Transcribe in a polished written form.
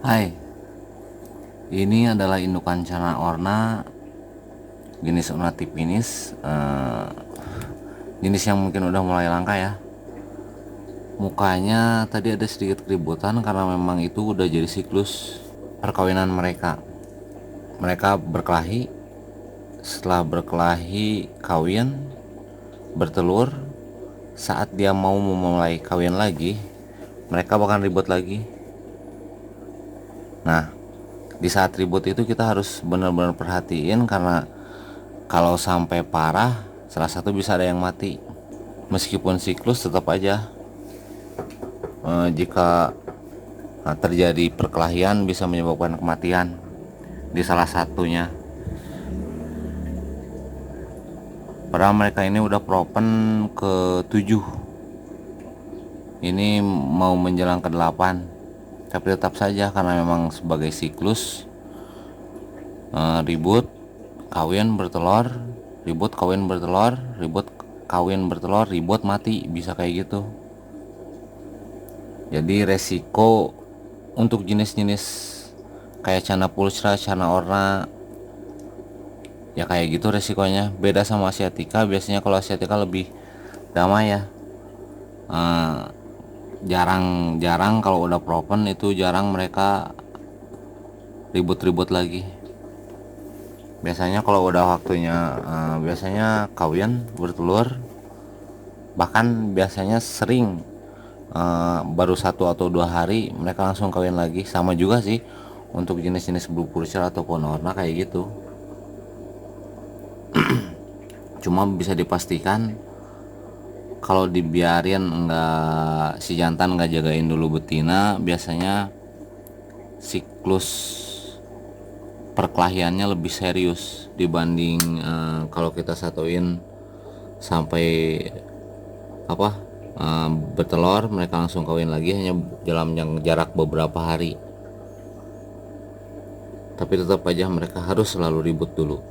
Hai, ini adalah indukan cana orna jenis orna tipinis, jenis yang mungkin udah mulai langka ya. Mukanya tadi ada sedikit keributan karena memang itu udah jadi siklus perkawinan mereka. Mereka berkelahi, setelah berkelahi kawin, bertelur. Saat dia mau memulai kawin lagi, mereka bahkan ribut lagi. Nah, di saat ribut itu kita harus benar-benar perhatiin karena kalau sampai parah, salah satu bisa ada yang mati. Meskipun siklus tetap aja jika terjadi perkelahian bisa menyebabkan kematian di salah satunya. Padahal mereka ini udah propen ke-7. Ini mau menjelang ke-8. Tapi tetap saja karena memang sebagai siklus, ribut, kawin, bertelur, ribut, kawin, bertelur, ribut, kawin, bertelur, ribut, mati, bisa kayak gitu. Jadi resiko untuk jenis-jenis kayak cana pulsra, cana orna, ya kayak gitu resikonya. Beda sama asiatica. Biasanya kalau asiatica lebih damai ya. Jarang kalau udah propen itu jarang mereka ribut-ribut lagi. Biasanya kalau udah waktunya biasanya kawin, bertelur, bahkan biasanya sering baru 1 atau 2 hari mereka langsung kawin lagi. Sama juga sih untuk jenis-jenis blue purser ataupun orna kayak gitu. Cuma bisa dipastikan kalau dibiarin si jantan nggak jagain dulu betina, biasanya siklus perkelahiannya lebih serius dibanding kalau kita satuin sampai bertelur mereka langsung kawin lagi hanya dalam yang jarak beberapa hari. Tapi tetap aja mereka harus selalu ribut dulu.